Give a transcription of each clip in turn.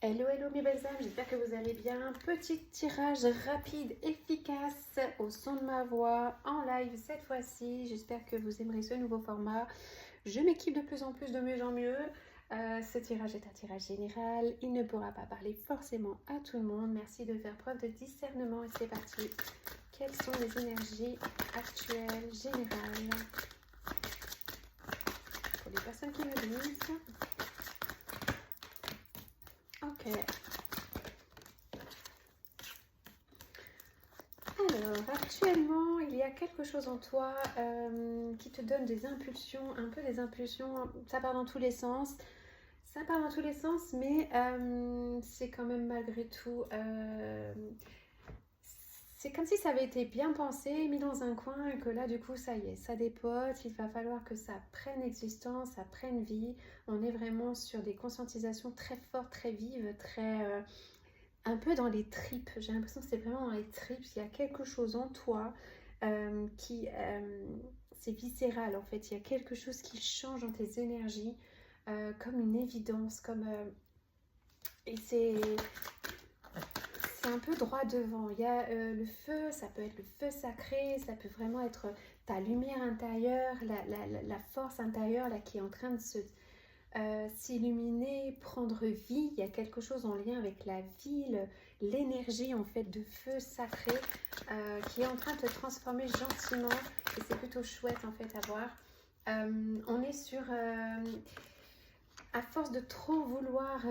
Hello, hello mes belles âmes, j'espère que vous allez bien. Petit tirage rapide, efficace, au son de ma voix, en live cette fois-ci. J'espère que vous aimerez ce nouveau format. Je m'équipe de plus en plus de mieux en mieux. Ce tirage est un tirage général. Il ne pourra pas parler forcément à tout le monde. Merci de faire preuve de discernement et c'est parti. Quelles sont les énergies actuelles, générales pour les personnes qui me lisent? Ok. Alors, actuellement, il y a quelque chose en toi qui te donne des impulsions, un peu des impulsions, ça part dans tous les sens. Ça part dans tous les sens, mais c'est quand même malgré tout... c'est comme si ça avait été bien pensé, mis dans un coin, et que là, du coup, ça y est, ça dépote. Il va falloir que ça prenne existence, ça prenne vie. On est vraiment sur des conscientisations très fortes, très vives, très... un peu dans les tripes. J'ai l'impression que c'est vraiment dans les tripes. Il y a quelque chose en toi qui... c'est viscéral en fait. Il y a quelque chose qui change dans tes énergies comme une évidence. Et c'est un peu droit devant. Il y a le feu, ça peut être le feu sacré, ça peut vraiment être ta lumière intérieure, la force intérieure là, qui est en train de s'illuminer, prendre vie. Il y a quelque chose en lien avec la vie, l'énergie en fait de feu sacré qui est en train de te transformer gentiment et c'est plutôt chouette en fait à voir. On est sur à force de trop vouloir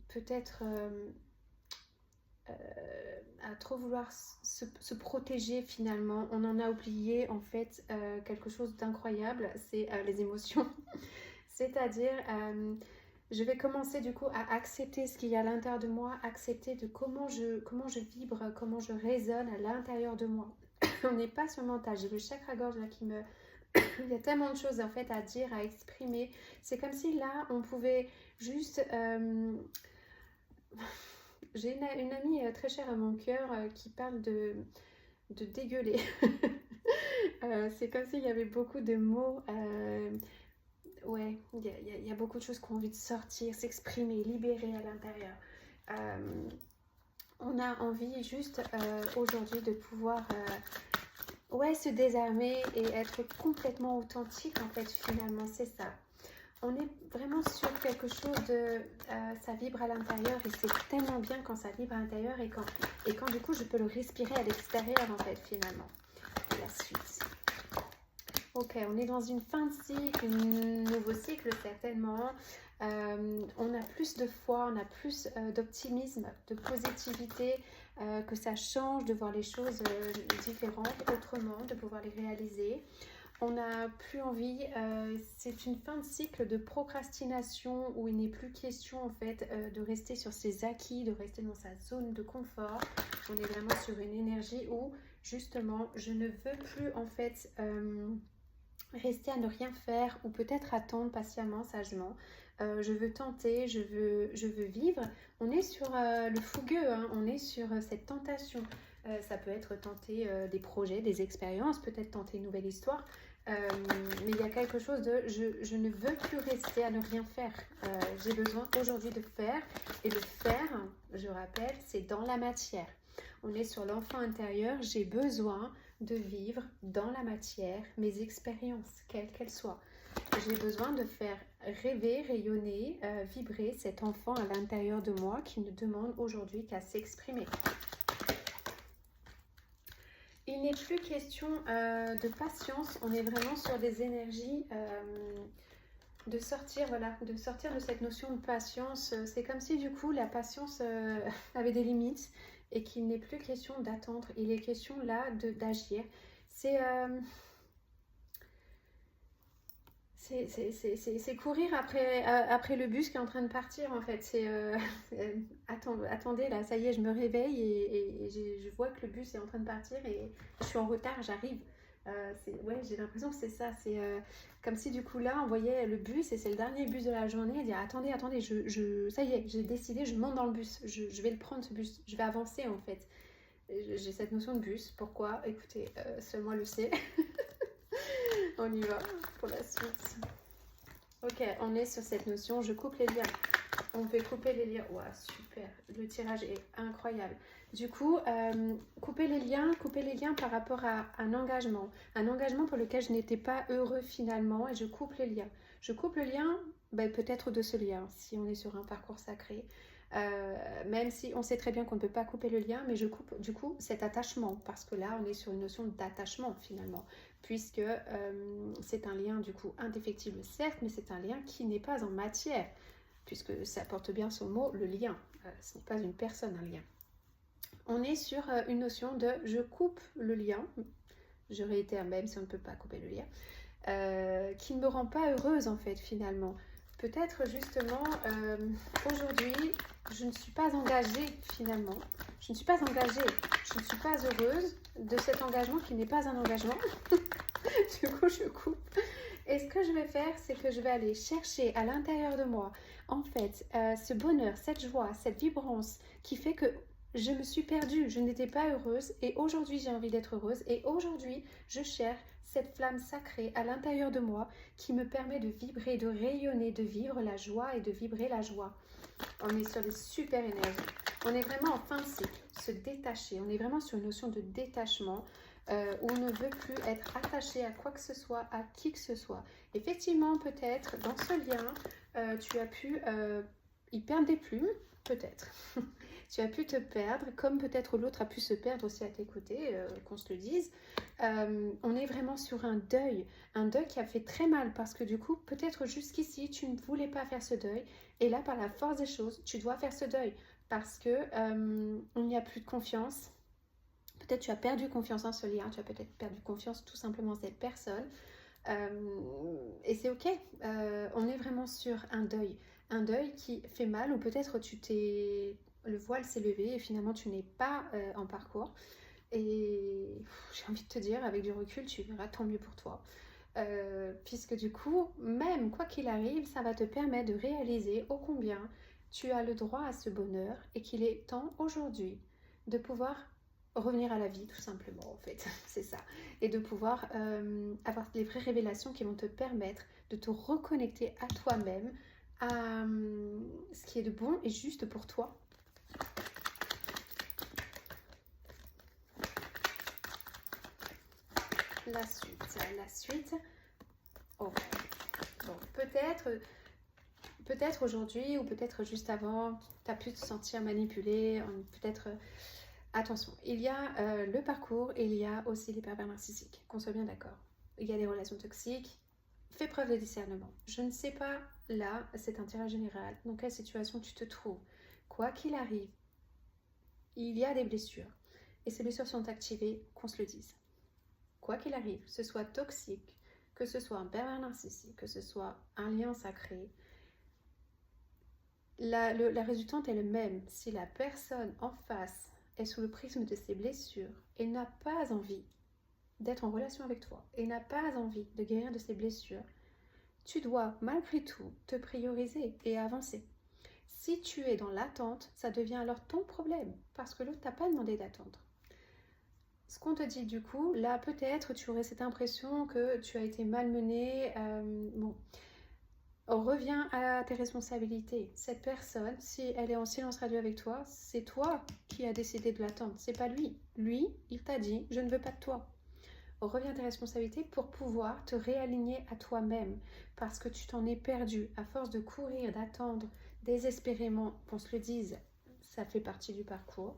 peut-être à trop vouloir se protéger finalement, on en a oublié en fait quelque chose d'incroyable, c'est les émotions. C'est-à-dire, je vais commencer du coup à accepter ce qu'il y a à l'intérieur de moi, accepter de comment je vibre, comment je résonne à l'intérieur de moi. On n'est pas sur le mental, j'ai le chakra-gorge là qui me... Il y a tellement de choses en fait à dire, à exprimer. C'est comme si là, on pouvait juste... J'ai une amie très chère à mon cœur qui parle de dégueuler. C'est comme s'il y avait beaucoup de mots... ouais, il y a beaucoup de choses qui ont envie de sortir, s'exprimer, libérer à l'intérieur. On a envie juste aujourd'hui de pouvoir ouais, se désarmer et être complètement authentique en fait finalement, c'est ça. On est vraiment sur quelque chose de... ça vibre à l'intérieur et c'est tellement bien quand ça vibre à l'intérieur et quand du coup je peux le respirer à l'extérieur en fait finalement. La suite. Ok, on est dans une fin de cycle, un nouveau cycle certainement. On a plus de foi, on a plus d'optimisme, de positivité, que ça change de voir les choses différentes, autrement, de pouvoir les réaliser. On n'a plus envie, c'est une fin de cycle de procrastination où il n'est plus question en fait de rester sur ses acquis, de rester dans sa zone de confort. On est vraiment sur une énergie où justement je ne veux plus en fait... rester à ne rien faire ou peut-être attendre patiemment, sagement. Je veux tenter, je veux vivre. On est sur le fougueux, hein, on est sur cette tentation. Ça peut être tenter des projets, des expériences, peut-être tenter une nouvelle histoire. Mais il y a quelque chose de je ne veux plus rester à ne rien faire. J'ai besoin aujourd'hui de faire. Et le faire, je rappelle, c'est dans la matière. On est sur l'enfant intérieur, j'ai besoin de vivre dans la matière mes expériences, quelles qu'elles soient. J'ai besoin de faire rêver, rayonner, vibrer cet enfant à l'intérieur de moi qui ne demande aujourd'hui qu'à s'exprimer. Il n'est plus question de patience, on est vraiment sur des énergies de sortir, voilà, de sortir de cette notion de patience. C'est comme si du coup la patience avait des limites et qu'il n'est plus question d'attendre, il est question là d'agir. C'est courir après le bus qui est en train de partir en fait. Attendez là, ça y est, je me réveille et je vois que le bus est en train de partir et je suis en retard, j'arrive. Ouais, j'ai l'impression que c'est ça. C'est comme si du coup là, on voyait le bus et c'est le dernier bus de la journée. Et dire attendez, ça y est, j'ai décidé, je monte dans le bus. Je vais le prendre ce bus. Je vais avancer en fait. J'ai cette notion de bus. Pourquoi? Écoutez, seul moi le sais. On y va pour la suite. Ok, on est sur cette notion, je coupe les liens. On fait couper les liens. Ouah, super. Le tirage est incroyable. Du coup, couper les liens par rapport à un engagement. Un engagement pour lequel je n'étais pas heureux finalement et je coupe les liens. Je coupe le lien, ben, peut-être de ce lien, si on est sur un parcours sacré. Même si on sait très bien qu'on ne peut pas couper le lien, mais je coupe du coup cet attachement. Parce que là, on est sur une notion d'attachement finalement. Puisque c'est un lien du coup indéfectible certes, mais c'est un lien qui n'est pas en matière. Puisque ça porte bien son mot, le lien. Ce n'est pas une personne, un lien. On est sur une notion de je coupe le lien, je réitère même si on ne peut pas couper le lien, qui ne me rend pas heureuse en fait finalement. Peut-être justement aujourd'hui je ne suis pas engagée finalement, je ne suis pas engagée, je ne suis pas heureuse de cet engagement qui n'est pas un engagement. Du coup je coupe. Et ce que je vais faire, c'est que je vais aller chercher à l'intérieur de moi en fait ce bonheur, cette joie, cette vibrance qui fait que je me suis perdue, je n'étais pas heureuse et aujourd'hui j'ai envie d'être heureuse et aujourd'hui je cherche cette flamme sacrée à l'intérieur de moi qui me permet de vibrer, de rayonner, de vivre la joie et de vibrer la joie. On est sur des super énergies. On est vraiment en fin de cycle, se détacher. On est vraiment sur une notion de détachement où on ne veut plus être attaché à quoi que ce soit, à qui que ce soit. Effectivement, peut-être dans ce lien, tu as pu y perdre des plumes, peut-être. Tu as pu te perdre, comme peut-être l'autre a pu se perdre aussi à tes côtés, qu'on se le dise. On est vraiment sur un deuil qui a fait très mal parce que du coup, peut-être jusqu'ici, tu ne voulais pas faire ce deuil. Et là, par la force des choses, tu dois faire ce deuil parce que il n'y a plus de confiance. Peut-être tu as perdu confiance en ce lien, tu as peut-être perdu confiance tout simplement en cette personne. Et c'est ok, on est vraiment sur un deuil qui fait mal ou peut-être le voile s'est levé et finalement tu n'es pas en parcours et j'ai envie de te dire avec du recul tu verras tant mieux pour toi puisque du coup même quoi qu'il arrive ça va te permettre de réaliser ô combien tu as le droit à ce bonheur et qu'il est temps aujourd'hui de pouvoir revenir à la vie tout simplement en fait, c'est ça, et de pouvoir avoir les vraies révélations qui vont te permettre de te reconnecter à toi-même, à ce qui est de bon et juste pour toi. La suite. Oh. Bon, peut-être aujourd'hui ou peut-être juste avant, tu as pu te sentir manipulé, peut-être. Attention, il y a le parcours et il y a aussi les pervers narcissiques, qu'on soit bien d'accord. Il y a des relations toxiques. Fais preuve de discernement. Je ne sais pas, là, c'est un tirage général, dans quelle situation tu te trouves. Quoi qu'il arrive, il y a des blessures. Et ces blessures sont activées, qu'on se le dise. Quoi qu'il arrive, que ce soit toxique, que ce soit un pervers narcissique, que ce soit un lien sacré, la résultante est le même. Si la personne en face est sous le prisme de ses blessures et n'a pas envie d'être en relation avec toi et n'a pas envie de guérir de ses blessures, tu dois malgré tout te prioriser et avancer. Si tu es dans l'attente, ça devient alors ton problème parce que l'autre t'a pas demandé d'attendre. Ce qu'on te dit du coup, là peut-être tu aurais cette impression que tu as été malmené. Reviens à tes responsabilités. Cette personne, si elle est en silence radio avec toi, c'est toi qui as décidé de l'attendre. C'est pas lui. Lui, il t'a dit, je ne veux pas de toi. Reviens à tes responsabilités pour pouvoir te réaligner à toi-même. Parce que tu t'en es perdu. À force de courir, d'attendre désespérément, qu'on se le dise, ça fait partie du parcours.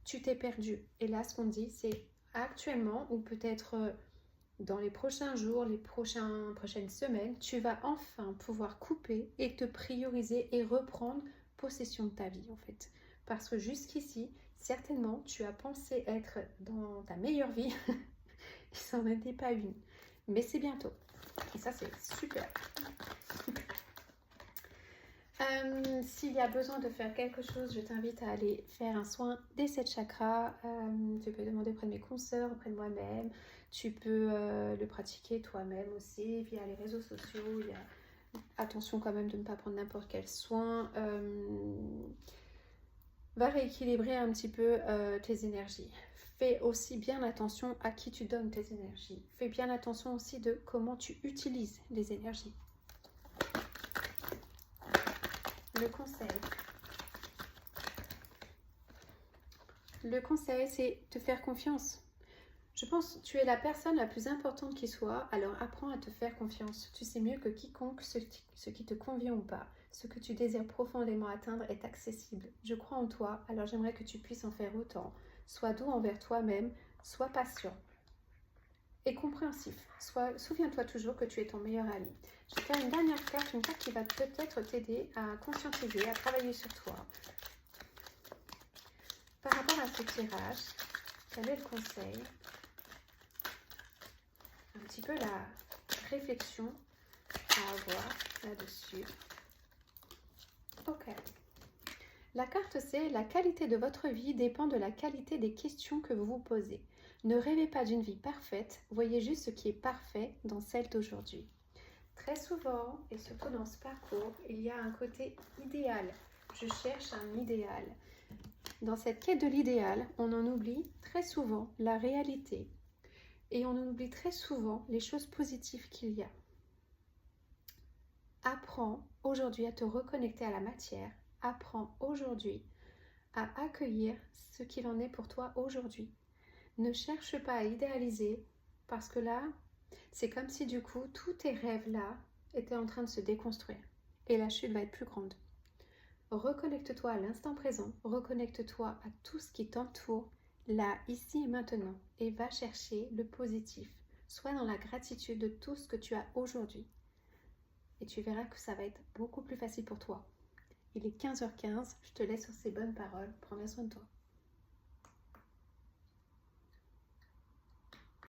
Tu t'es perdu. Et là, ce qu'on dit, c'est actuellement, ou peut-être dans les prochains jours, les prochaines semaines, tu vas enfin pouvoir couper et te prioriser et reprendre possession de ta vie en fait. Parce que jusqu'ici, certainement, tu as pensé être dans ta meilleure vie. Il s'en était pas une. Mais c'est bientôt. Et ça, c'est super. S'il y a besoin de faire quelque chose, je t'invite à aller faire un soin des 7 chakras. Tu peux demander auprès de mes consoeurs, auprès de moi-même. Tu peux le pratiquer toi-même aussi via les réseaux sociaux. Attention quand même de ne pas prendre n'importe quel soin. Va rééquilibrer un petit peu tes énergies. Fais aussi bien attention à qui tu donnes tes énergies. Fais bien attention aussi de comment tu utilises les énergies. le conseil. Le conseil, c'est te faire confiance. Je pense que tu es la personne la plus importante qui soit, alors apprends à te faire confiance. Tu sais mieux que quiconque ce qui te convient ou pas. Ce que tu désires profondément atteindre est accessible. Je crois en toi, alors j'aimerais que tu puisses en faire autant. Sois doux envers toi-même, sois patient et compréhensif. Souviens-toi toujours que tu es ton meilleur ami. Je vais faire une dernière carte, une carte qui va peut-être t'aider à conscientiser, à travailler sur toi. Par rapport à ce tirage, quel est le conseil? Un petit peu la réflexion à avoir là-dessus. Ok. La carte c'est la qualité de votre vie dépend de la qualité des questions que vous vous posez. Ne rêvez pas d'une vie parfaite, voyez juste ce qui est parfait dans celle d'aujourd'hui. Très souvent, et surtout dans ce parcours, il y a un côté idéal. Je cherche un idéal. Dans cette quête de l'idéal, on en oublie très souvent la réalité. Et on en oublie très souvent les choses positives qu'il y a. Apprends aujourd'hui à te reconnecter à la matière. Apprends aujourd'hui à accueillir ce qu'il en est pour toi aujourd'hui. Ne cherche pas à idéaliser parce que là, c'est comme si du coup, tous tes rêves-là étaient en train de se déconstruire. Et la chute va être plus grande. Reconnecte-toi à l'instant présent. Reconnecte-toi à tout ce qui t'entoure, là, ici et maintenant. Et va chercher le positif. Sois dans la gratitude de tout ce que tu as aujourd'hui. Et tu verras que ça va être beaucoup plus facile pour toi. Il est 15h15, je te laisse sur ces bonnes paroles. Prends bien soin de toi.